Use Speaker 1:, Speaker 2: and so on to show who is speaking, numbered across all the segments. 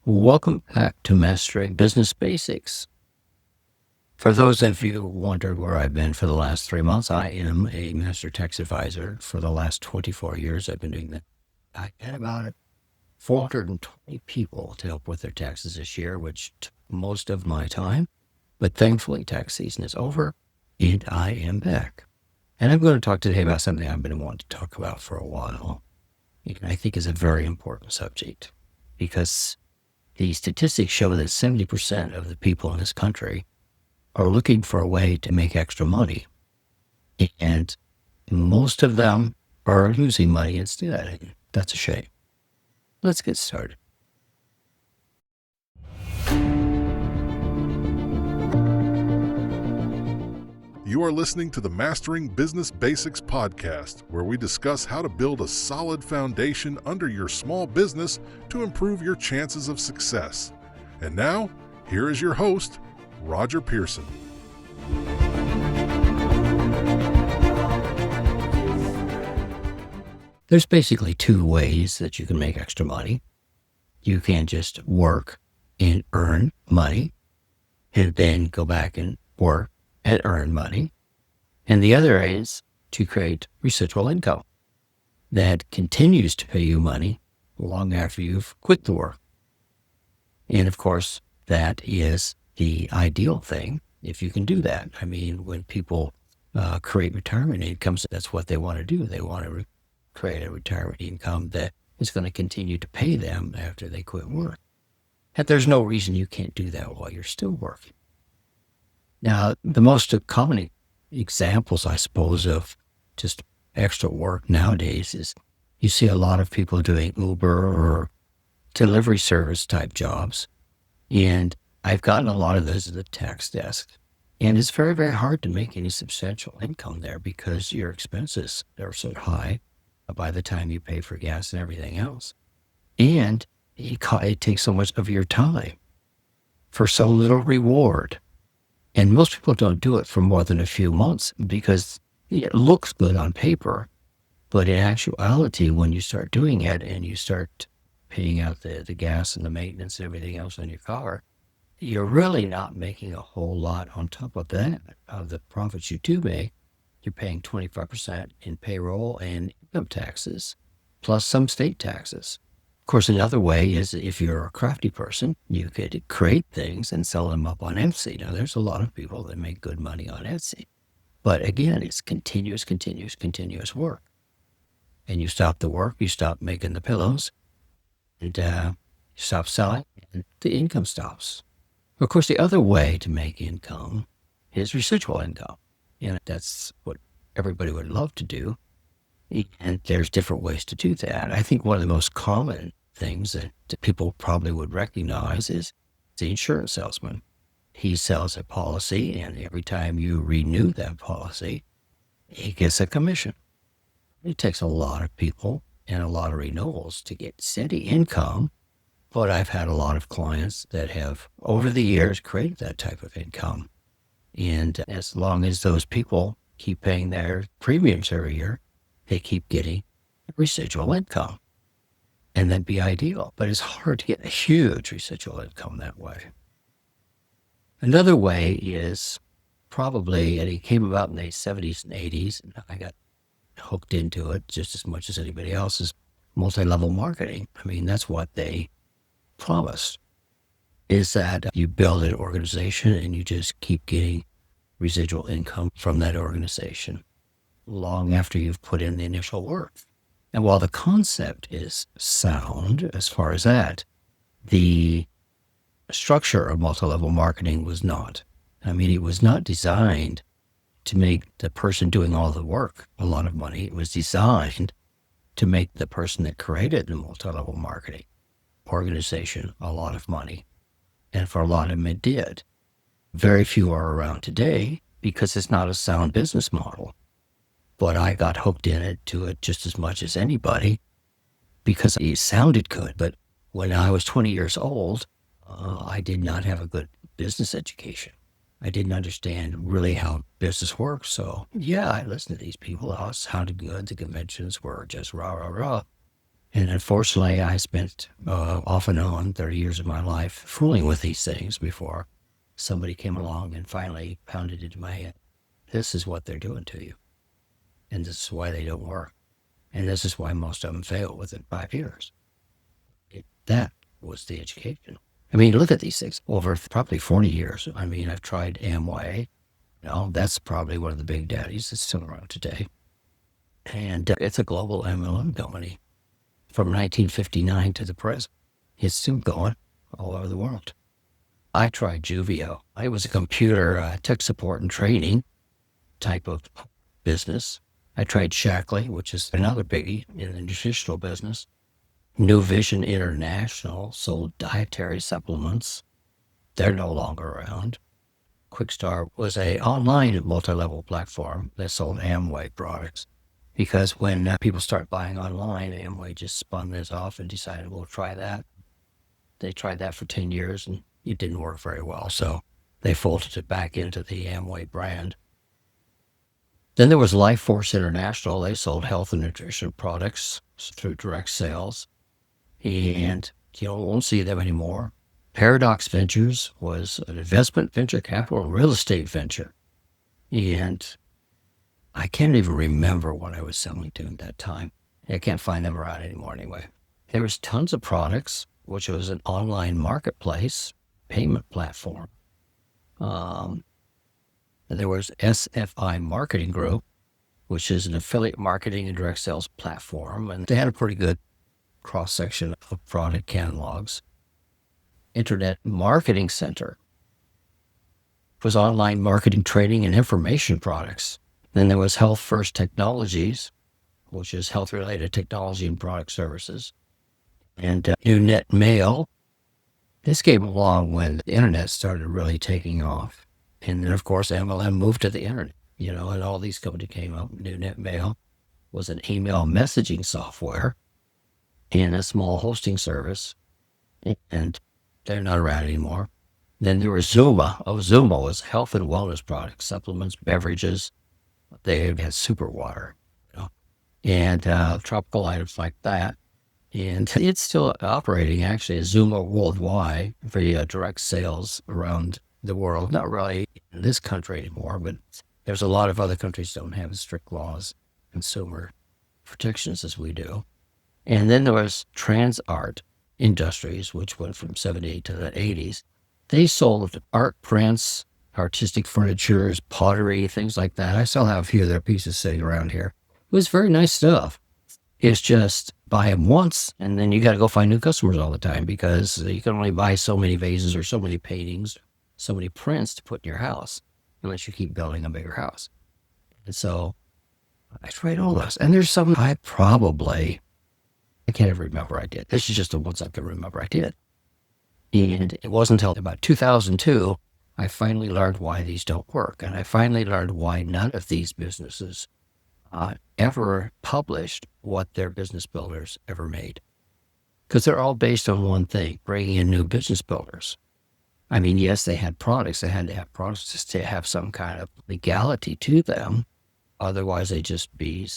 Speaker 1: Welcome back to Mastering Business Basics. For those of you who wondered where I've been for the last 3 months, I am a master tax advisor. For the last 24 years, I've been doing that. I had about 420 people to help with their taxes this year, which took most of my time. But thankfully, tax season is over, and I am back. And I'm going to talk today about something I've been wanting to talk about for a while. And I think is a very important subject because the statistics show that 70% of the people in this country are looking for a way to make extra money. And most of them are losing money instead. And that's a shame. Let's get started.
Speaker 2: You are listening to the Mastering Business Basics podcast, where we discuss how to build a solid foundation under your small business to improve your chances of success. And now, here is your host, Roger Pearson.
Speaker 1: There's basically two ways that you can make extra money. You can just work and earn money, and then go back and work and earn money. And the other is to create residual income that continues to pay you money long after you've quit the work. And of course, that is the ideal thing if you can do that. I mean, when people create retirement incomes, that's what they want to do. They want to create a retirement income that is going to continue to pay them after they quit work. And there's no reason you can't do that while you're still working. Now, the most common examples, I suppose, of just extra work nowadays is you see a lot of people doing Uber or delivery service type jobs. And I've gotten a lot of those at the tax desk. And it's very, very hard to make any substantial income there because your expenses are so high by the time you pay for gas and everything else. And it takes so much of your time for so little reward. And most people don't do it for more than a few months because it looks good on paper. But in actuality, when you start doing it and you start paying out the gas and the maintenance and everything else on your car, you're really not making a whole lot on top of that. Of the profits you do make, you're paying 25% in payroll and income taxes, plus some state taxes. Of course, another way is if you're a crafty person, you could create things and sell them up on Etsy. Now, there's a lot of people that make good money on Etsy. But again, it's continuous work. And you stop the work, you stop making the pillows, and you stop selling, and the income stops. Of course, the other way to make income is residual income. And that's what everybody would love to do. And there's different ways to do that. I think one of the most common things that people probably would recognize is the insurance salesman. He sells a policy, and every time you renew that policy, he gets a commission. It takes a lot of people and a lot of renewals to get steady income, but I've had a lot of clients that have, over the years, created that type of income. And as long as those people keep paying their premiums every year, they keep getting residual income. And that'd be ideal, but it's hard to get a huge residual income that way. Another way is probably, and it came about in the 70s and 80s, and I got hooked into it just as much as anybody else, is multi-level marketing. I mean, that's what they promised, is that you build an organization and you just keep getting residual income from that organization long after you've put in the initial work. And while the concept is sound as far as that, the structure of multi-level marketing was not. I mean, it was not designed to make the person doing all the work a lot of money. It was designed to make the person that created the multi-level marketing organization a lot of money. And for a lot of them, it did. Very few are around today because it's not a sound business model. But I got hooked into it just as much as anybody because it sounded good. But when I was 20 years old, I did not have a good business education. I didn't understand really how business works. So yeah, I listened to these people. It sounded good. The conventions were just rah, rah, rah. And unfortunately, I spent off and on 30 years of my life fooling with these things before somebody came along and finally pounded into my head. This is what they're doing to you. And this is why they don't work. And this is why most of them fail within 5 years. That was the education. I mean, look at these things. Over probably 40 years, I mean, I've tried Amway. That's probably one of the big daddies that's still around today. And it's a global MLM company from 1959 to the present. It's still going all over the world. I tried Juvio. It was a computer tech support and training type of business. I tried Shackley, which is another biggie in the nutritional business. New Vision International sold dietary supplements. They're no longer around. Quickstar was a online multi-level platform that sold Amway products. Because when people start buying online, Amway just spun this off and decided, we'll try that. They tried that for 10 years and it didn't work very well. So they folded it back into the Amway brand. Then there was Life Force International. They sold health and nutrition products through direct sales. And you won't see them anymore. Paradox Ventures was an investment venture capital real estate venture. And I can't even remember what I was selling to at that time. I can't find them around anymore anyway. There was tons of products, which was an online marketplace, payment platform. There was SFI Marketing Group, which is an affiliate marketing and direct sales platform. And they had a pretty good cross-section of product catalogs. Internet Marketing Center was online marketing, training, and information products. Then there was Health First Technologies, which is health-related technology and product services. And New Mail. This came along when the internet started really taking off. And then, of course, MLM moved to the internet, and all these companies came up. New Mail was an email messaging software and a small hosting service. And they're not around anymore. Then there was Zuma. Zuma was health and wellness products, supplements, beverages. They had super water, and tropical items like that. And it's still operating, actually, as Zuma worldwide via direct sales around the world. Not really in this country anymore, but there's a lot of other countries that don't have as strict laws, consumer protections as we do. And then there was TransArt Industries, which went from 78 to the 80s. They sold art prints, artistic furnitures, pottery, things like that. I still have a few of their pieces sitting around here. It was very nice stuff. It's just buy them once, and then you got to go find new customers all the time because you can only buy so many vases or so many paintings, so many prints to put in your house unless you keep building a bigger house. And so I tried all those. And there's some I can't ever remember I did. This is just the ones I can remember I did. And it wasn't until about 2002 I finally learned why these don't work. And I finally learned why none of these businesses ever published what their business builders ever made. Because they're all based on one thing, bringing in new business builders. I mean, yes, they had products. They had to have products just to have some kind of legality to them. Otherwise, they'd just be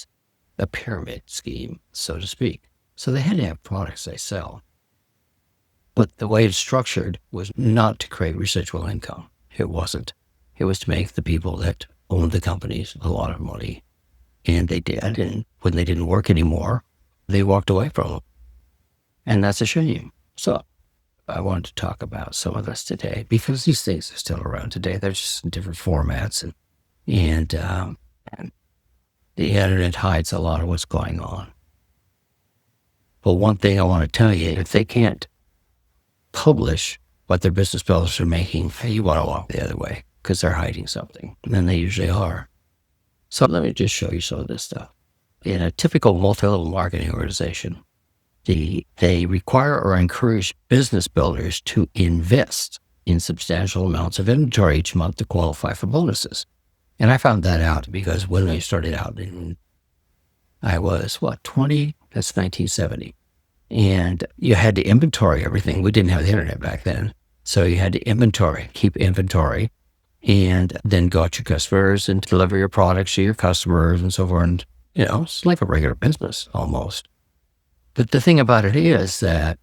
Speaker 1: a pyramid scheme, so to speak. So they had to have products they sell. But the way it's structured was not to create residual income. It wasn't. It was to make the people that owned the companies a lot of money. And they did. And when they didn't work anymore, they walked away from them. And that's a shame. So I wanted to talk about some of this today because these things are still around today. They're just in different formats. And the internet hides a lot of what's going on. But one thing I want to tell you, if they can't publish what their business builders are making, you want to walk the other way because they're hiding something. And they usually are. So let me just show you some of this stuff. In a typical multi-level marketing organization, they require or encourage business builders to invest in substantial amounts of inventory each month to qualify for bonuses. And I found that out because when I started out, I was, 20? That's 1970. And you had to inventory everything. We didn't have the internet back then. So you had to keep inventory, and then go out to your customers and deliver your products to your customers and so forth. And, it's like a regular business almost. But the thing about it is that,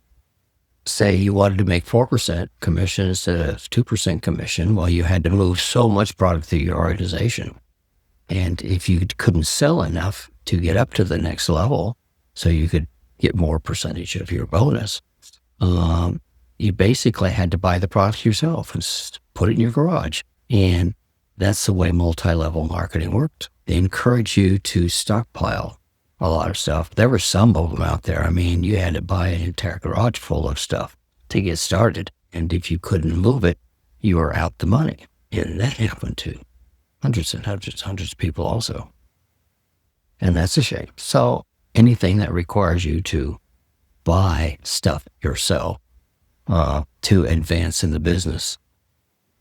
Speaker 1: say you wanted to make 4% commission instead of 2% commission, well, you had to move so much product through your organization. And if you couldn't sell enough to get up to the next level, so you could get more percentage of your bonus, you basically had to buy the product yourself and put it in your garage. And that's the way multi-level marketing worked. They encourage you to stockpile a lot of stuff. There were some of them out there. I mean, you had to buy an entire garage full of stuff to get started. And if you couldn't move it, you were out the money. And that happened to hundreds and hundreds of people also. And that's a shame. So anything that requires you to buy stuff yourself to advance in the business,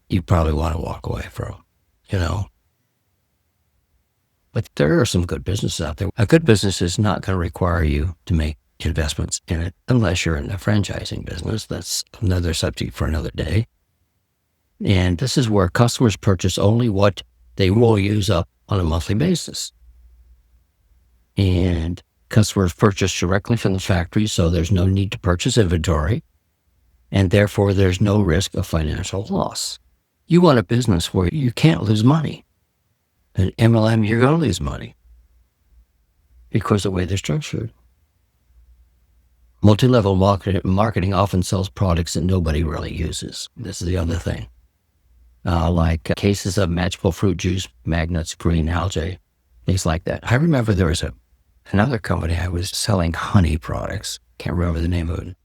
Speaker 1: you probably want to walk away from, you know. But there are some good businesses out there. A good business is not going to require you to make investments in it unless you're in the franchising business. That's another subject for another day. And this is where customers purchase only what they will use up on a monthly basis. And customers purchase directly from the factory, so there's no need to purchase inventory, and therefore there's no risk of financial loss. You want a business where you can't lose money. An MLM, you're going to lose money because of the way they're structured. Multi-level marketing often sells products that nobody really uses. This is the other thing. Like cases of magical fruit juice, magnets, green algae, things like that. I remember there was another company I was selling honey products. Can't remember the name of it.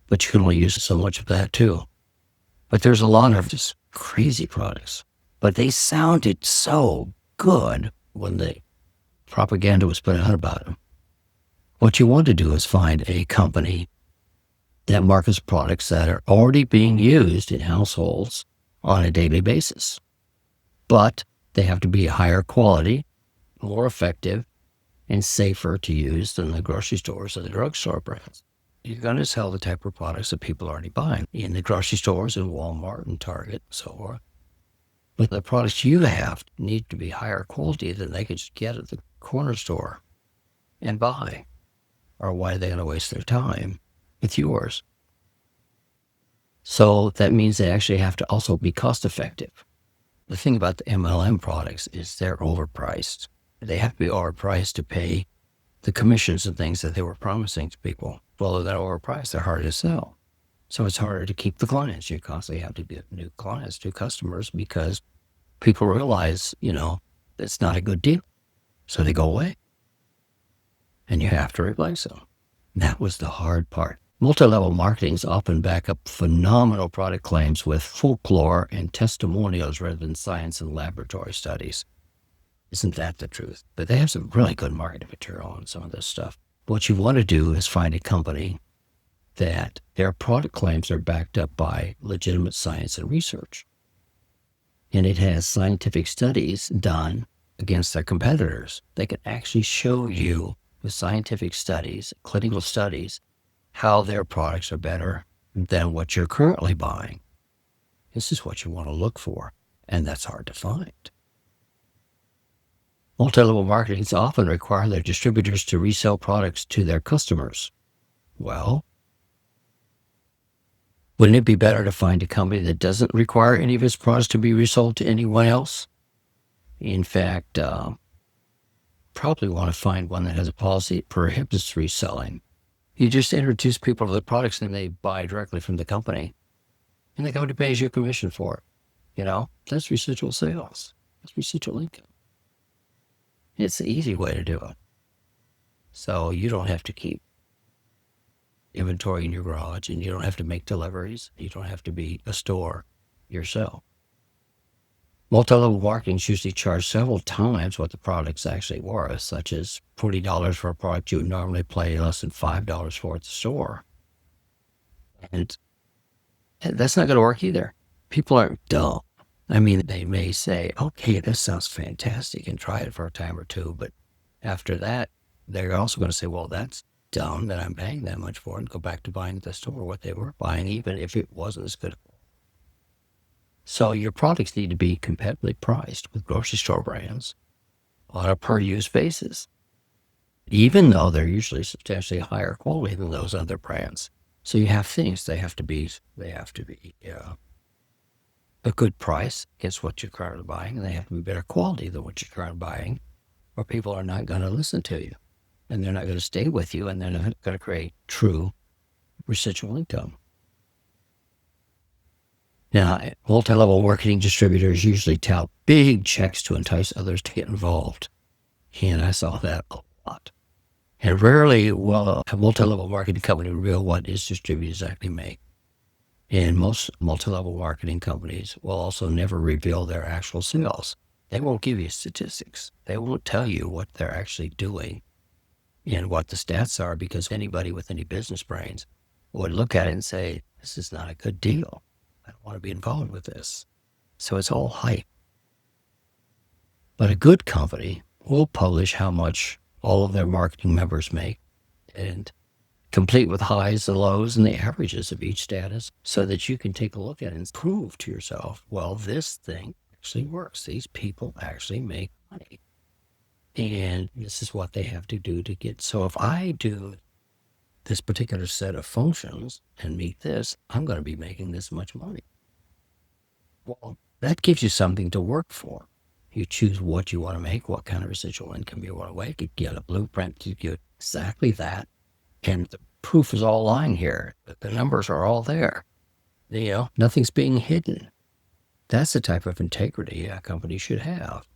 Speaker 1: But you can only use so much of that too. But there's a lot of just crazy products. But they sounded so good when the propaganda was put out about them. What you want to do is find a company that markets products that are already being used in households on a daily basis. But they have to be higher quality, more effective, and safer to use than the grocery stores or the drugstore brands. You're going to sell the type of products that people are already buying in the grocery stores and Walmart and Target and so forth. But the products you have need to be higher quality than they could just get at the corner store and buy. Or why are they going to waste their time with yours? So that means they actually have to also be cost effective. The thing about the MLM products is they're overpriced. They have to be overpriced to pay the commissions and things that they were promising to people. Well, they're overpriced, they're harder to sell. So it's harder to keep the clients. You constantly have to get new clients, new customers, because people realize, it's not a good deal. So they go away. And you have to replace them. That was the hard part. Multi-level marketings often back up phenomenal product claims with folklore and testimonials rather than science and laboratory studies. Isn't that the truth? But they have some really good marketing material on some of this stuff. What you want to do is find a company that their product claims are backed up by legitimate science and research. And it has scientific studies done against their competitors. They can actually show you with scientific studies, clinical studies, how their products are better than what you're currently buying. This is what you want to look for, and that's hard to find. Multi-level marketing often require their distributors to resell products to their customers. Well, wouldn't it be better to find a company that doesn't require any of its products to be resold to anyone else? In fact, probably want to find one that has a policy that prohibits reselling. You just introduce people to the products and they buy directly from the company. And the company pays you a commission for it. That's residual sales. That's residual income. It's the easy way to do it. So you don't have to keep inventory in your garage, and you don't have to make deliveries. You don't have to be a store yourself. Multi-level marketings usually charge several times what the product's actually worth, such as $40 for a product you would normally pay less than $5 for at the store. And that's not going to work either. People aren't dumb. I mean, they may say, okay, this sounds fantastic, and try it for a time or two. But after that, they're also going to say, well, that's dumb that I'm paying that much for it, and go back to buying at the store what they were buying, even if it wasn't as good. So your products need to be competitively priced with grocery store brands on a per-use basis. even though they're usually substantially higher quality than those other brands. So you have things, they have to be a good price against what you're currently buying, and they have to be better quality than what you're currently buying, or people are not going to listen to you, and they're not going to stay with you, and they're not going to create true residual income. Now, multi-level marketing distributors usually tout big checks to entice others to get involved. And I saw that a lot. And rarely will a multi-level marketing company reveal what its distributors actually make. And most multi-level marketing companies will also never reveal their actual sales. They won't give you statistics. They won't tell you what they're actually doing and what the stats are, because anybody with any business brains would look at it and say, this is not a good deal. I don't want to be involved with this. So it's all hype. But a good company will publish how much all of their marketing members make, and complete with highs, the lows, and the averages of each status, so that you can take a look at it and prove to yourself, well, this thing actually works. These people actually make money. And this is what they have to do to get. So if I do this particular set of functions and meet this, I'm going to be making this much money. Well, that gives you something to work for. You choose what you want to make, what kind of residual income you want to make. You get a blueprint to get exactly that. And the proof is all lying here. The numbers are all there. Nothing's being hidden. That's the type of integrity a company should have.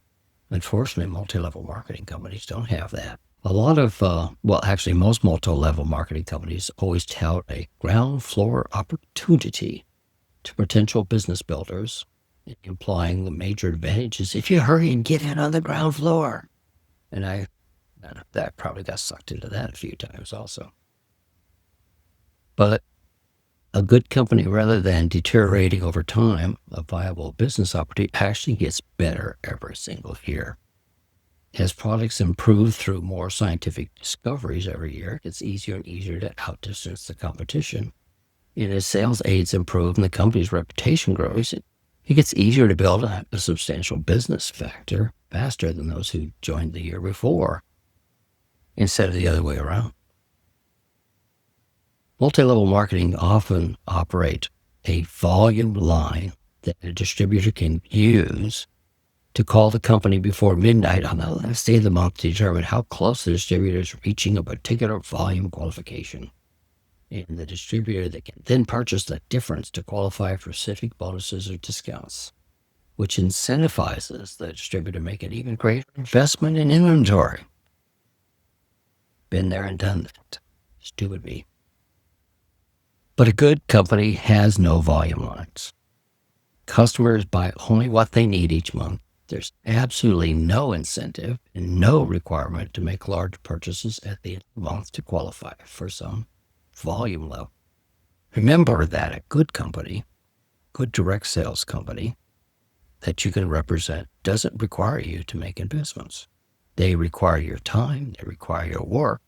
Speaker 1: Unfortunately, multi-level marketing companies don't have that. A lot of, actually most multi-level marketing companies always tout a ground floor opportunity to potential business builders, implying the major advantages if you hurry and get in on the ground floor. And that probably got sucked into that a few times also. But a good company, rather than deteriorating over time, a viable business opportunity actually gets better every single year. As products improve through more scientific discoveries every year, it's easier and easier to outdistance the competition. And as sales aids improve and the company's reputation grows, it gets easier to build a substantial business factor faster than those who joined the year before, instead of the other way around. Multi-level marketing often operate a volume line that a distributor can use to call the company before midnight on the last day of the month to determine how close the distributor is reaching a particular volume qualification. And the distributor that can then purchase the difference to qualify for specific bonuses or discounts, which incentivizes the distributor to make an even greater investment in inventory. Been there and done that. Stupid me. But a good company has no volume lines. Customers buy only what they need each month. There's absolutely no incentive and no requirement to make large purchases at the end of the month to qualify for some volume level. Remember that a good company, good direct sales company that you can represent, doesn't require you to make investments. They require your time, they require your work,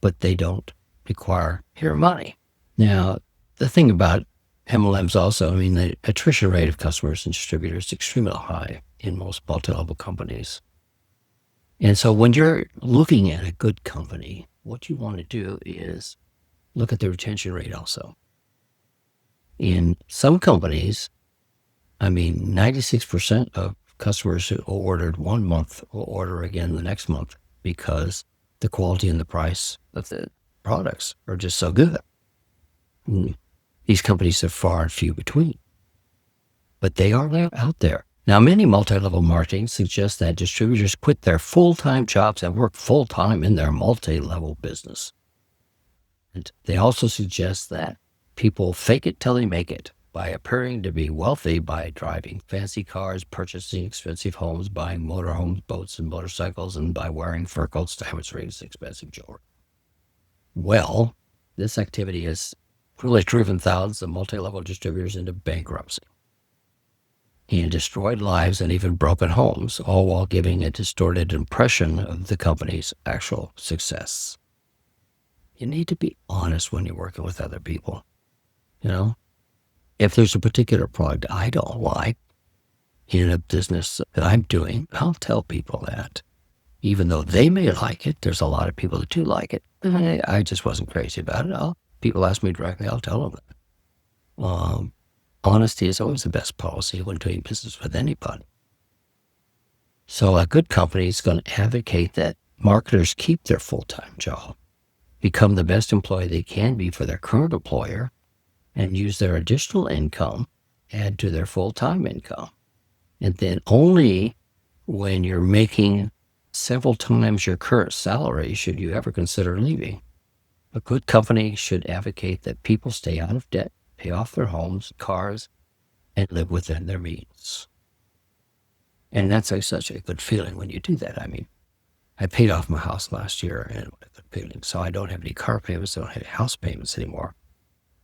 Speaker 1: but they don't require your money. Now, the thing about MLMs also, the attrition rate of customers and distributors is extremely high in most multi-level companies. And so when you're looking at a good company, what you want to do is look at the retention rate also. In some companies, 96% of customers who ordered 1 month will order again the next month, because the quality and the price of the products are just so good. These companies are far and few between, but they are out there. Now, many multi-level marketing suggests that distributors quit their full-time jobs and work full-time in their multi-level business. And they also suggest that people fake it till they make it by appearing to be wealthy by driving fancy cars, purchasing expensive homes, buying motorhomes, boats, and motorcycles, and by wearing fur coats, diamonds, rings, and expensive jewelry. Well, this activity has really driven thousands of multi-level distributors into bankruptcy and destroyed lives and even broken homes, all while giving a distorted impression of the company's actual success. You need to be honest when you're working with other people. If there's a particular product I don't like in a business that I'm doing, I'll tell people that. Even though they may like it, there's a lot of people that do like it. I just wasn't crazy about it. People ask me directly, I'll tell them that. Honesty is always the best policy when doing business with anybody. So a good company is going to advocate that marketers keep their full-time job, become the best employee they can be for their current employer, and use their additional income, add to their full-time income. And then only when you're making several times your current salary should you ever consider leaving. A good company should advocate that people stay out of debt, pay off their homes, cars, and live within their means. And that's such a good feeling when you do that. I mean, I paid off my house last year, and what a good feeling. So I don't have any car payments, I don't have house payments anymore.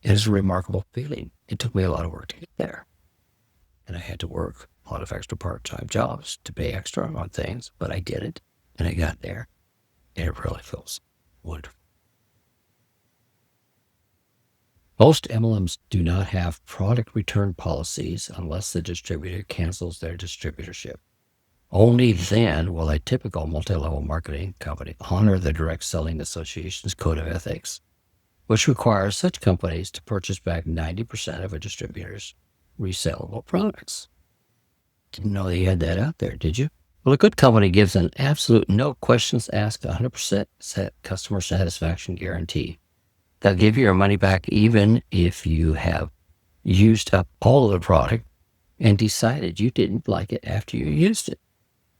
Speaker 1: It is a remarkable feeling. It took me a lot of work to get there. And I had to work a lot of extra part-time jobs to pay extra on things, but I did it, and I got there, and it really feels wonderful. Most MLMs do not have product return policies unless the distributor cancels their distributorship. Only then will a typical multi-level marketing company honor the Direct Selling Association's Code of Ethics, which requires such companies to purchase back 90% of a distributor's resellable products. Didn't know they had that out there, did you? Well, a good company gives an absolute no questions asked 100% customer satisfaction guarantee. They'll give you your money back even if you have used up all of the product and decided you didn't like it after you used it.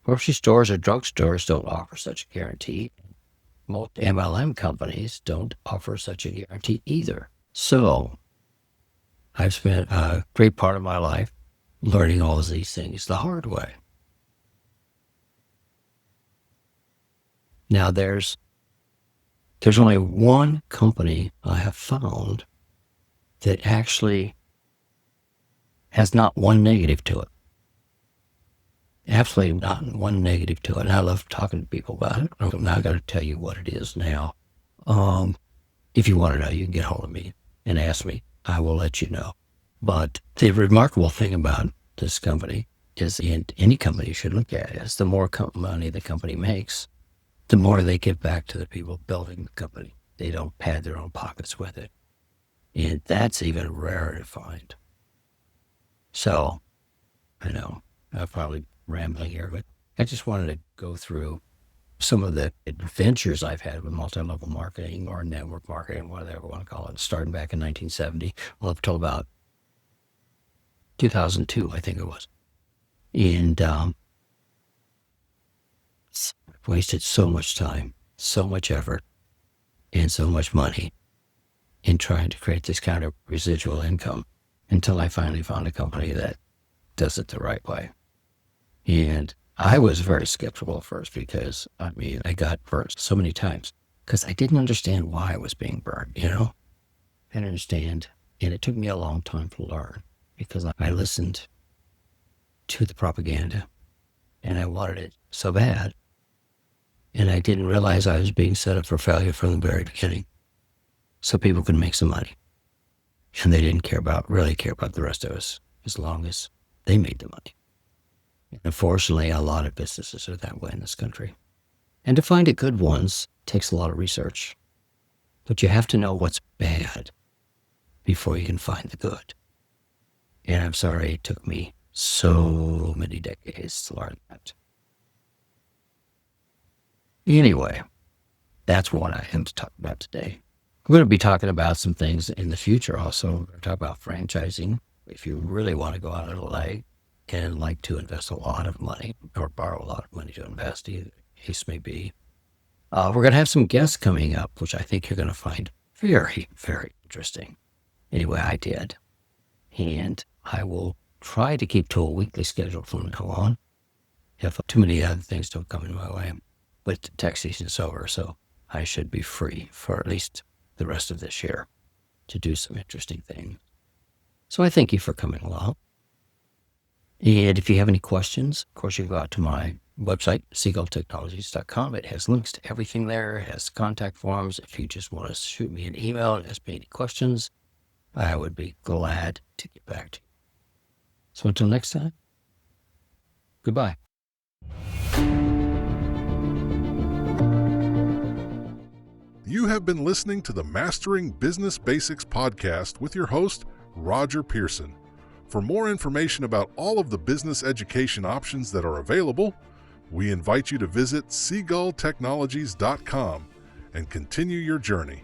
Speaker 1: Grocery stores or drugstores don't offer such a guarantee. Most MLM companies don't offer such a guarantee either. So I've spent a great part of my life learning all of these things the hard way. Now there's only one company I have found that actually has not one negative to it. Absolutely not one negative to it. And I love talking to people about it. I'm not going to tell you what it is now. If you want to know, you can get hold of me and ask me. I will let you know. But the remarkable thing about this company is, and any company should look at, is the more money the company makes, the more they give back to the people building the company. They don't pad their own pockets with it. And that's even rarer to find. So, I know, I'm probably rambling here, but I just wanted to go through some of the adventures I've had with multi-level marketing or network marketing, whatever you want to call it, starting back in 1970, well, up till about 2002, I think it was. And I've wasted so much time, so much effort, and so much money in trying to create this kind of residual income until I finally found a company that does it the right way. And I was very skeptical at first because, I got burnt so many times because I didn't understand why I was being burnt, I didn't understand. And it took me a long time to learn because I listened to the propaganda and I wanted it so bad. And I didn't realize I was being set up for failure from the very beginning so people could make some money. And they didn't really care about the rest of us as long as they made the money. And unfortunately, a lot of businesses are that way in this country. And to find the good ones takes a lot of research. But you have to know what's bad before you can find the good. And I'm sorry it took me so many decades to learn that. Anyway, that's what I am to talk about today. We're going to be talking about some things in the future also. We're going to talk about franchising. If you really want to go out of the way and like to invest a lot of money or borrow a lot of money to invest, either case may be. We're going to have some guests coming up, which I think you're going to find very, very interesting. Anyway, I did. And I will try to keep to a weekly schedule from now on. If too many other things don't come in my way. But the tax season is over, so I should be free for at least the rest of this year to do some interesting things. So I thank you for coming along. And if you have any questions, of course, you go out to my website, seagulltechnologies.com. It has links to everything there. It has contact forms. If you just want to shoot me an email and ask me any questions, I would be glad to get back to you. So until next time, goodbye.
Speaker 2: You have been listening to the Mastering Business Basics podcast with your host, Roger Pearson. For more information about all of the business education options that are available, we invite you to visit seagulltechnologies.com and continue your journey.